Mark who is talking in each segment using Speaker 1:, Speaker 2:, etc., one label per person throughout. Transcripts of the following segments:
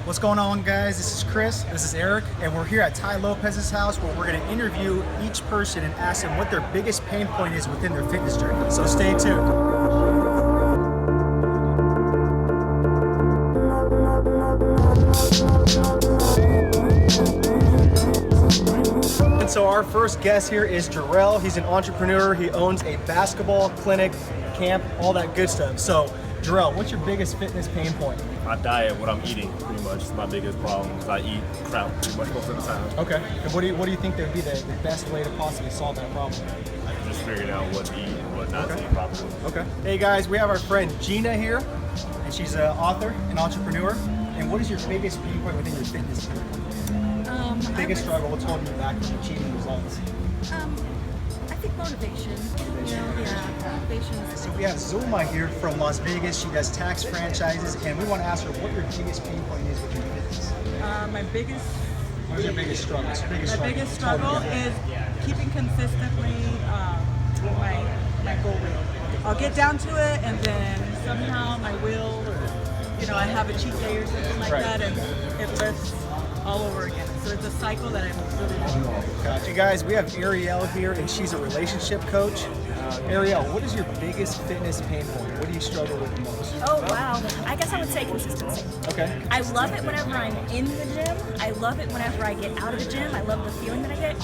Speaker 1: What's going on, guys? This is Chris, this is Eric, and we're here at Tai Lopez's house where we're going to interview each person and ask them what their biggest pain point is within their fitness journey. So stay tuned. And so our first guest here is Jarrell. He's an entrepreneur. He owns a basketball clinic, camp, all that good stuff. So Jarrell, what's your biggest fitness pain point?
Speaker 2: My diet, what I'm eating, pretty much is my biggest problem. Because I eat crap pretty much most of the time.
Speaker 1: Okay. And what do you think would be the best way to possibly solve that problem?
Speaker 2: I can just figure out what to eat and what not to eat properly.
Speaker 1: Okay. Hey guys, we have our friend Gina here, and she's an author, an entrepreneur. And what is your biggest pain point within your fitness journey? Biggest struggle, what's holding you back from achieving results?
Speaker 3: I think motivation. Motivation.
Speaker 1: So we have Zulma here from Las Vegas. She does tax franchises, and we want to ask her what your biggest pain point is with your fitness.
Speaker 3: What is
Speaker 1: your biggest struggle?
Speaker 3: My biggest struggle is keeping consistently my goal weight. I'll get down to it, and then somehow my will, or I have a cheat day or something like that, and it lifts all over again. So it's a cycle that I'm really enjoying.
Speaker 1: Gotcha. Guys, we have Ariel here, and she's a relationship coach. Ariel, what is your biggest fitness pain point? What do you struggle with the most?
Speaker 4: Oh wow, I guess I would say consistency.
Speaker 1: Okay.
Speaker 4: I love it whenever I'm in the gym. I love it whenever I get out of the gym. I love the feeling that I get.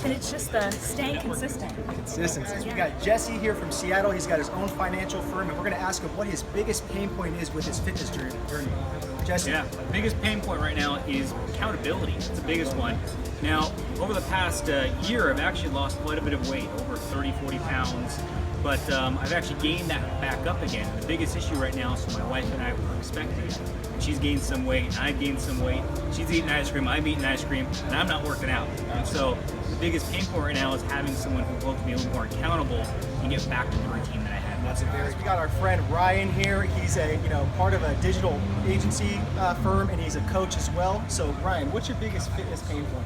Speaker 4: And it's just the staying consistent.
Speaker 1: Consistency. We got Jesse here from Seattle. He's got his own financial firm, and we're going to ask him what his biggest pain point is with his fitness journey. Jesse?
Speaker 5: Yeah, biggest pain point right now is accountability. It's the biggest one. Now, over the past year, I've actually lost quite a bit of weight, over 30, 40 pounds, but I've actually gained that back up again. The biggest issue right now is my wife and I were expecting. She's gained some weight, and I've gained some weight. She's eating ice cream, I'm eating ice cream, and I'm not working out. And so the biggest pain point right now is having someone who holds me a little more accountable and get back to the routine that I had.
Speaker 1: We got our friend Ryan here. He's a part of a digital agency firm, and he's a coach as well. So Ryan, what's your biggest fitness pain point?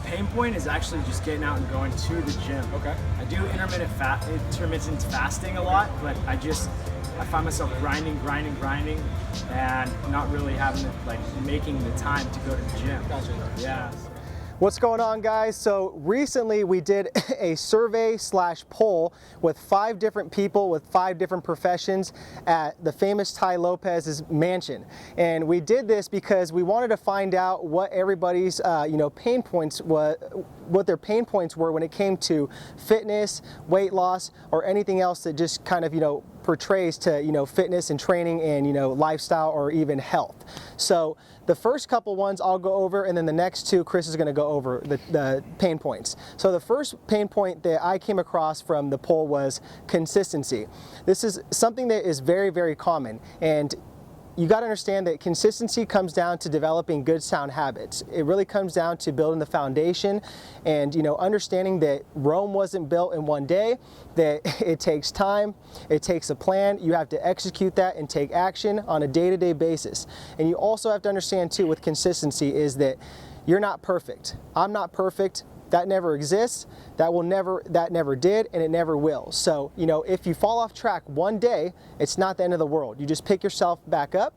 Speaker 6: Pain point is actually just getting out and going to the gym.
Speaker 1: Okay.
Speaker 6: I do intermittent fasting a lot, but I find myself grinding, and not really making the time to go to the gym.
Speaker 1: Gotcha.
Speaker 6: Yeah.
Speaker 1: What's going on, guys? So recently we did a survey/poll with 5 different people with 5 different professions at the famous Tai Lopez's mansion. And we did this because we wanted to find out what everybody's pain points what their pain points were when it came to fitness, weight loss, or anything else that just kind of portrays to fitness and training and lifestyle or even health. So the first couple ones I'll go over, and then the next 2 Chris is going to go over the pain points. So the first pain point that I came across from the poll was consistency. This is something that is very, very common, and you got to understand that consistency comes down to developing good, sound habits. It really comes down to building the foundation and understanding that Rome wasn't built in one day, that it takes time, it takes a plan. You have to execute that and take action on a day-to-day basis. And you also have to understand too with consistency is that you're not perfect. I'm not perfect. That never exists, that never did, and it never will. So, if you fall off track one day, it's not the end of the world. You just pick yourself back up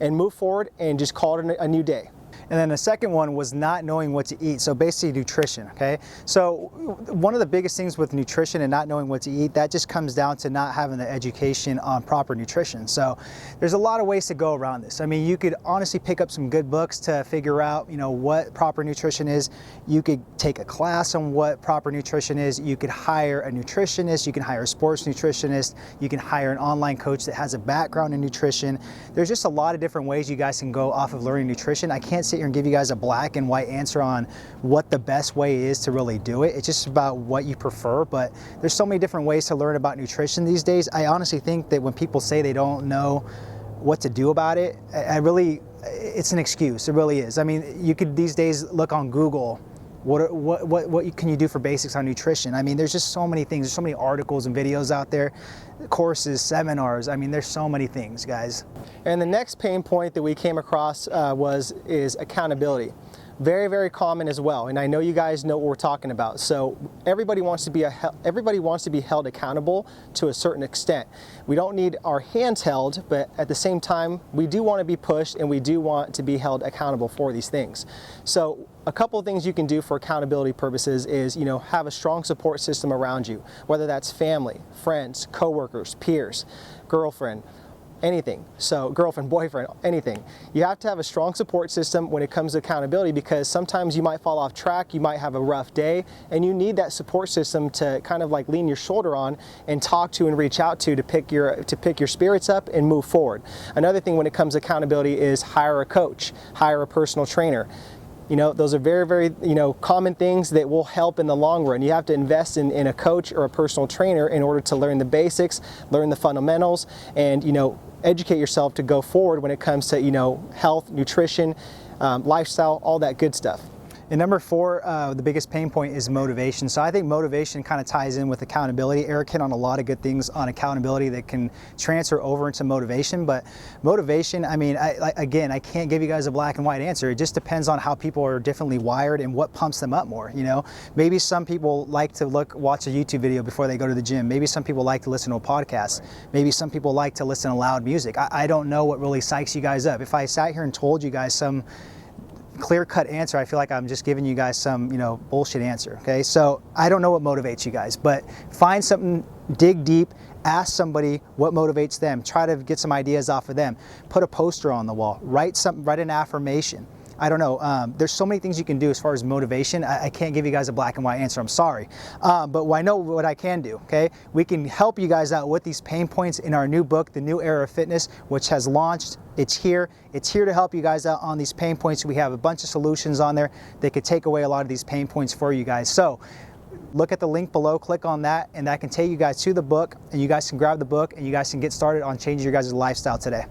Speaker 1: and move forward and just call it a new day. And then the second one was not knowing what to eat. So basically nutrition, okay? So one of the biggest things with nutrition and not knowing what to eat, that just comes down to not having the education on proper nutrition. So there's a lot of ways to go around this. I mean, you could honestly pick up some good books to figure out, what proper nutrition is. You could take a class on what proper nutrition is. You could hire a nutritionist. You can hire a sports nutritionist. You can hire an online coach that has a background in nutrition. There's just a lot of different ways you guys can go off of learning nutrition. I can't sit here and give you guys a black and white answer on what the best way is to really do it. It's just about what you prefer, but there's so many different ways to learn about nutrition these days. I honestly think that when people say they don't know what to do about it, it's an excuse. It really is. I mean, you could these days look on Google, what can you do for basics on nutrition? I mean, there's just so many things. There's so many articles and videos out there, courses, seminars. I mean, there's so many things, guys. And the next pain point that we came across is accountability. Very, very common as well, and I know you guys know what we're talking about. So everybody wants to be held accountable to a certain extent. We don't need our hands held, but at the same time, we do want to be pushed and we do want to be held accountable for these things. So a couple of things you can do for accountability purposes is, have a strong support system around you, whether that's family, friends, coworkers, peers, girlfriend, anything. So girlfriend, boyfriend, anything. You have to have a strong support system when it comes to accountability, because sometimes you might fall off track, you might have a rough day, and you need that support system to kind of like lean your shoulder on and talk to and reach out to pick your spirits up and move forward. Another thing when it comes to accountability is hire a coach, hire a personal trainer. Those are very, very, common things that will help in the long run. You have to invest in a coach or a personal trainer in order to learn the basics, learn the fundamentals, and, educate yourself to go forward when it comes to, health, nutrition, lifestyle, all that good stuff.
Speaker 7: And number 4, the biggest pain point is motivation. So I think motivation kind of ties in with accountability. Eric hit on a lot of good things on accountability that can transfer over into motivation. But motivation, I can't give you guys a black and white answer. It just depends on how people are differently wired and what pumps them up more. Maybe some people like to watch a YouTube video before they go to the gym. Maybe some people like to listen to a podcast. Maybe some people like to listen to loud music. I don't know what really psychs you guys up. If I sat here and told you guys some clear-cut answer, I feel like I'm just giving you guys some, bullshit answer, okay? So I don't know what motivates you guys, but find something, dig deep, ask somebody what motivates them, try to get some ideas off of them, put a poster on the wall, write an affirmation. I don't know, there's so many things you can do as far as motivation. I can't give you guys a black and white answer, I'm sorry. But I know what I can do, okay? We can help you guys out with these pain points in our new book, The New Era of Fitness, which has launched. It's here to help you guys out on these pain points. We have a bunch of solutions on there that could take away a lot of these pain points for you guys. So look at the link below, click on that, and that can take you guys to the book, and you guys can grab the book and you guys can get started on changing your guys' lifestyle today.